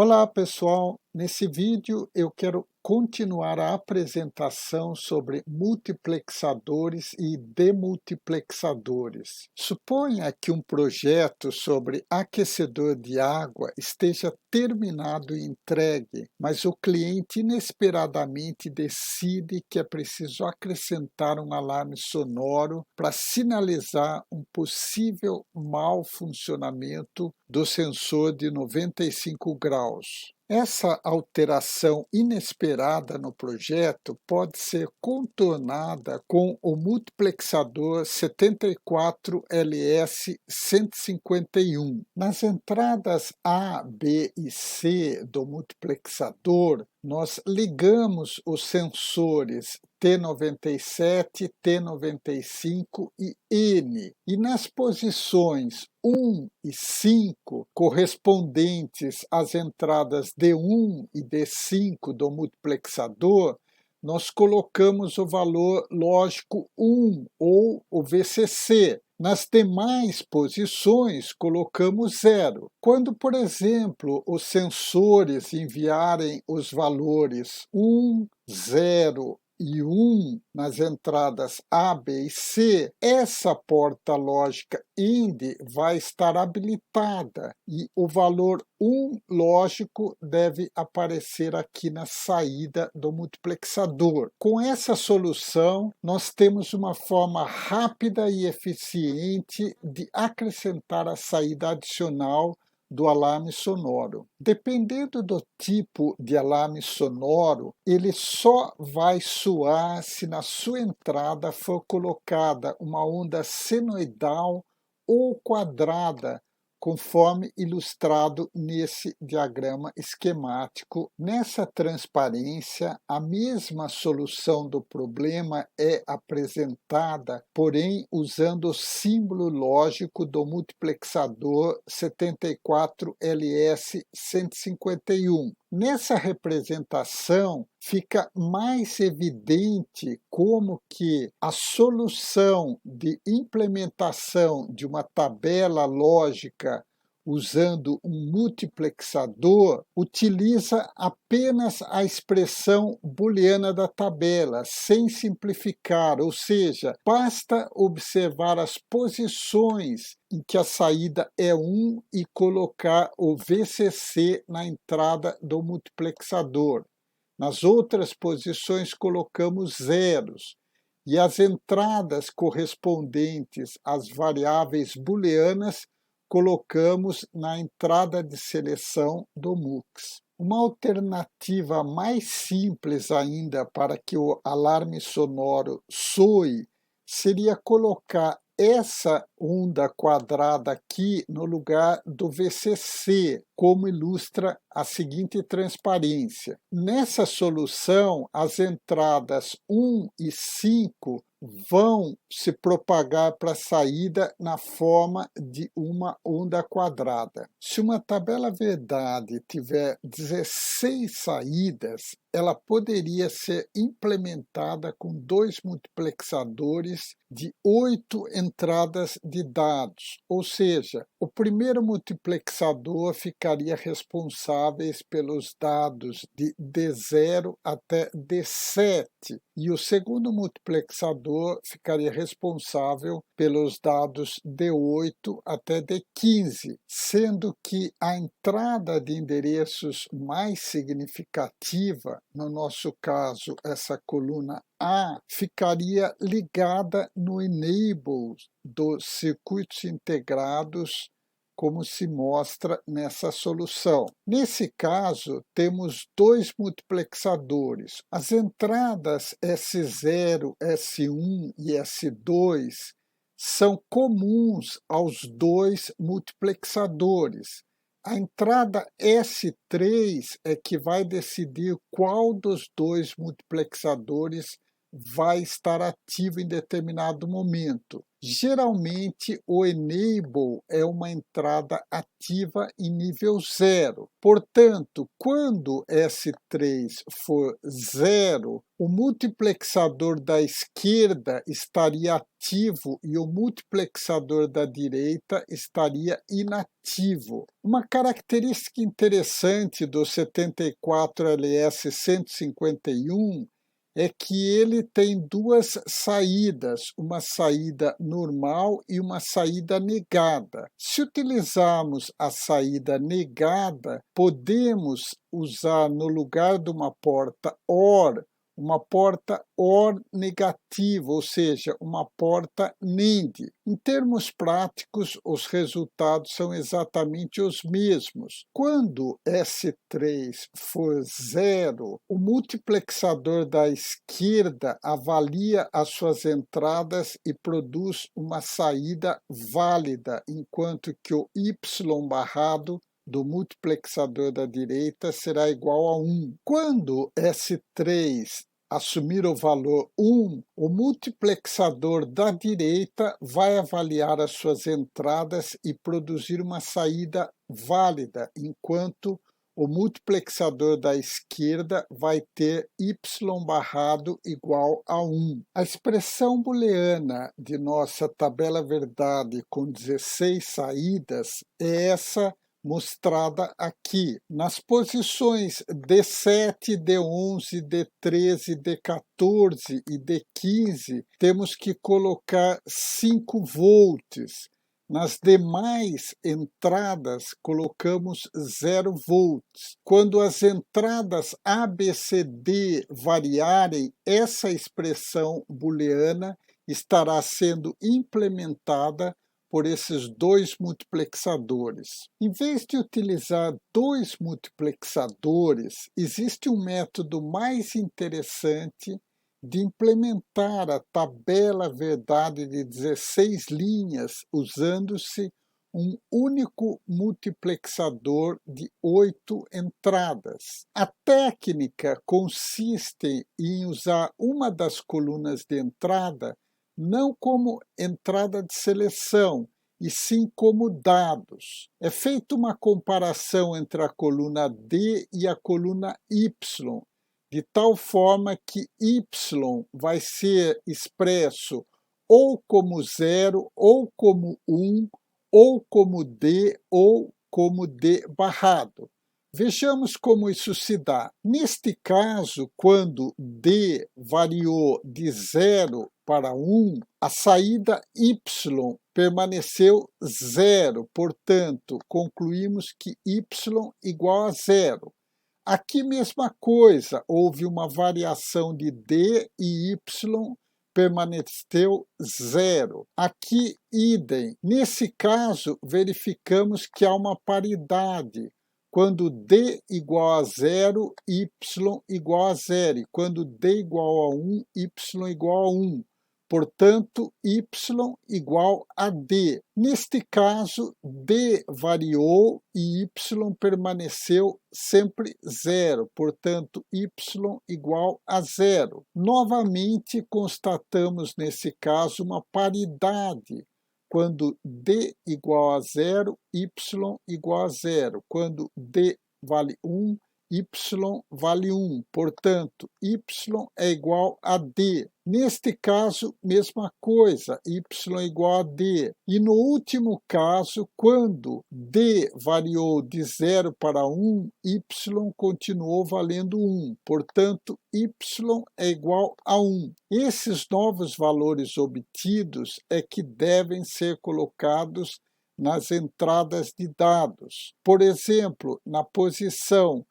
Olá pessoal, nesse vídeo eu quero continuar a apresentação sobre multiplexadores e demultiplexadores. Suponha que um projeto sobre aquecedor de água esteja terminado e entregue, mas o cliente inesperadamente decide que é preciso acrescentar um alarme sonoro para sinalizar um possível mau funcionamento do sensor de 95 graus. Essa alteração inesperada no projeto pode ser contornada com o multiplexador 74LS151. Nas entradas A, B e C do multiplexador, nós ligamos os sensores T97, T95 e N, e nas posições 1 e 5, correspondentes às entradas D1 e D5 do multiplexador, nós colocamos o valor lógico 1, ou o VCC. Nas demais posições, colocamos 0. Quando, por exemplo, os sensores enviarem os valores 1, 0 e 1 nas entradas A, B e C, essa porta lógica AND vai estar habilitada e o valor 1 lógico deve aparecer aqui na saída do multiplexador. Com essa solução, nós temos uma forma rápida e eficiente de acrescentar a saída adicional do alarme sonoro. Dependendo do tipo de alarme sonoro, ele só vai soar se na sua entrada for colocada uma onda senoidal ou quadrada, conforme ilustrado nesse diagrama esquemático. Nessa transparência, a mesma solução do problema é apresentada, porém usando o símbolo lógico do multiplexador 74LS151. Nessa representação, fica mais evidente como que a solução de implementação de uma tabela lógica usando um multiplexador utiliza apenas a expressão booleana da tabela, sem simplificar, ou seja, basta observar as posições em que a saída é 1 e colocar o VCC na entrada do multiplexador. Nas outras posições colocamos zeros, e as entradas correspondentes às variáveis booleanas colocamos na entrada de seleção do MUX. Uma alternativa mais simples ainda para que o alarme sonoro soe seria colocar essa onda quadrada aqui no lugar do VCC, como ilustra a seguinte transparência. Nessa solução, as entradas 1 e 5 vão se propagar para a saída na forma de uma onda quadrada. Se uma tabela verdade tiver 16 saídas, ela poderia ser implementada com 2 multiplexadores de 8 entradas de dados, ou seja, o primeiro multiplexador ficaria responsável pelos dados de D0 até D7, e o segundo multiplexador ficaria responsável pelos dados D8 até D15, sendo que a entrada de endereços mais significativa, no nosso caso essa coluna A, ficaria ligada no enable dos circuitos integrados, como se mostra nessa solução. Nesse caso, temos 2 multiplexadores. As entradas S0, S1 e S2 são comuns aos 2 multiplexadores. A entrada S3 é que vai decidir qual dos 2 multiplexadores vai estar ativo em determinado momento. Geralmente, o enable é uma entrada ativa em nível 0. Portanto, quando S3 for 0, o multiplexador da esquerda estaria ativo e o multiplexador da direita estaria inativo. Uma característica interessante do 74LS 151 é que ele tem duas saídas, uma saída normal e uma saída negada. Se utilizarmos a saída negada, podemos usar no lugar de uma porta OR negativa, ou seja, uma porta NAND. Em termos práticos, os resultados são exatamente os mesmos. Quando S3 for 0, o multiplexador da esquerda avalia as suas entradas e produz uma saída válida, enquanto que o Y barrado do multiplexador da direita será igual a 1. Quando S3 assumir o valor 1, o multiplexador da direita vai avaliar as suas entradas e produzir uma saída válida, enquanto o multiplexador da esquerda vai ter Y barrado igual a 1. A expressão booleana de nossa tabela verdade com 16 saídas é essa mostrada aqui. Nas posições D7, D11, D13, D14 e D15, temos que colocar 5 volts. Nas demais entradas, colocamos 0 volts. Quando as entradas A, B, C, D variarem, essa expressão booleana estará sendo implementada por esses dois multiplexadores. Em vez de utilizar dois multiplexadores, existe um método mais interessante de implementar a tabela verdade de 16 linhas usando-se um único multiplexador de 8 entradas. A técnica consiste em usar uma das colunas de entrada não como entrada de seleção, e sim como dados. É feita uma comparação entre a coluna D e a coluna Y, de tal forma que Y vai ser expresso ou como 0, ou como 1, ou como D, ou como D barrado. Vejamos como isso se dá. Neste caso, quando D variou de 0 para 1, a saída Y permaneceu 0, portanto, concluímos que Y igual a 0. Aqui, mesma coisa, houve uma variação de D e Y permaneceu 0. Aqui, idem. Nesse caso, verificamos que há uma paridade. Quando D igual a 0, Y igual a 0. E quando D igual a 1, Y igual a 1. Portanto, Y igual a D. Neste caso, D variou e Y permaneceu sempre 0. Portanto, Y igual a 0. Novamente, constatamos nesse caso uma paridade. Quando D igual a 0, Y igual a 0. Quando D vale 1, Y vale 1. Portanto, Y é igual a D. Neste caso, mesma coisa, Y igual a D. E no último caso, quando D variou de 0 para 1, Y continuou valendo 1. Portanto, Y é igual a 1. Esses novos valores obtidos é que devem ser colocados nas entradas de dados. Por exemplo, na posição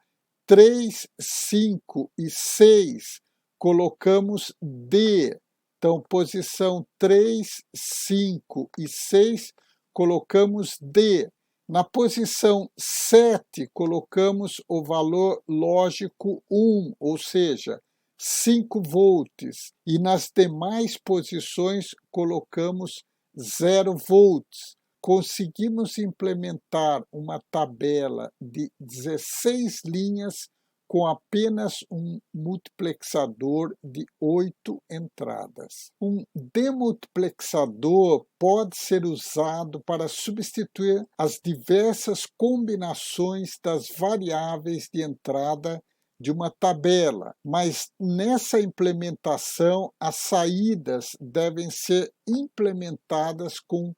3, 5 e 6, colocamos D. Então, posição 3, 5 e 6, colocamos D. Na posição 7, colocamos o valor lógico 1, ou seja, 5 volts. E nas demais posições, colocamos 0 volts. Conseguimos implementar uma tabela de 16 linhas com apenas um multiplexador de 8 entradas. Um demultiplexador pode ser usado para substituir as diversas combinações das variáveis de entrada de uma tabela, mas nessa implementação as saídas devem ser implementadas com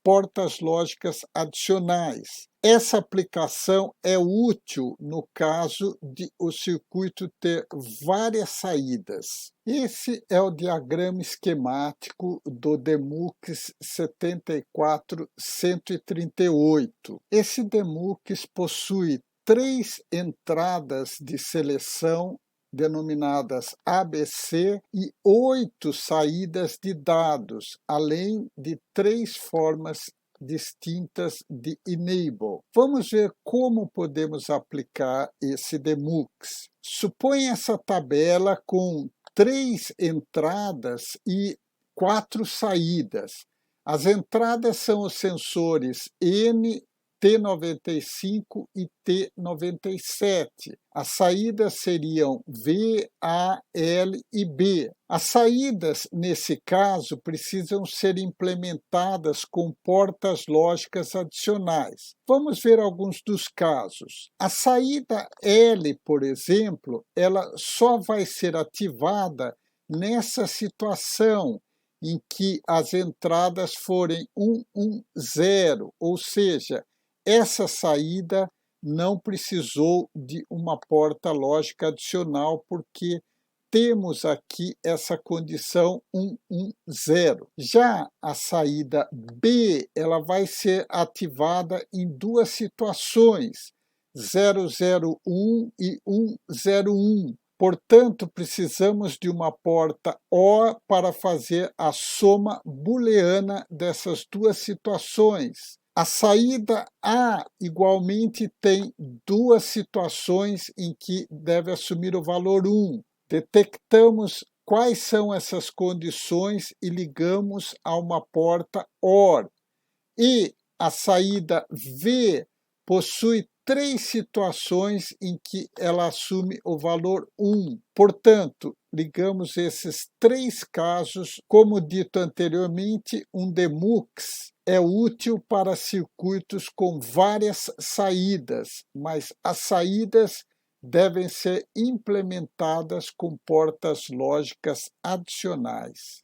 portas lógicas adicionais. Essa aplicação é útil no caso de o circuito ter várias saídas. Esse é o diagrama esquemático do DeMUX 74138. Esse DeMUX possui 3 entradas de seleção denominadas ABC e 8 saídas de dados, além de 3 formas distintas de enable. Vamos ver como podemos aplicar esse DeMUX. Suponha essa tabela com 3 entradas e 4 saídas. As entradas são os sensores N, T95 e T97. As saídas seriam V, A, L e B. As saídas, nesse caso, precisam ser implementadas com portas lógicas adicionais. Vamos ver alguns dos casos. A saída L, por exemplo, ela só vai ser ativada nessa situação em que as entradas forem 1, 1, 0, ou seja, essa saída não precisou de uma porta lógica adicional, porque temos aqui essa condição 1, 1, 0. Já a saída B, ela vai ser ativada em duas situações, 0, 0, 1 e 1, 0, 1. Portanto, precisamos de uma porta OR para fazer a soma booleana dessas duas situações. A saída A, igualmente, tem duas situações em que deve assumir o valor 1. Detectamos quais são essas condições e ligamos a uma porta OR. E a saída V possui 3 situações em que ela assume o valor 1. Portanto, ligamos esses 3 casos. Como dito anteriormente, um DeMUX é útil para circuitos com várias saídas, mas as saídas devem ser implementadas com portas lógicas adicionais.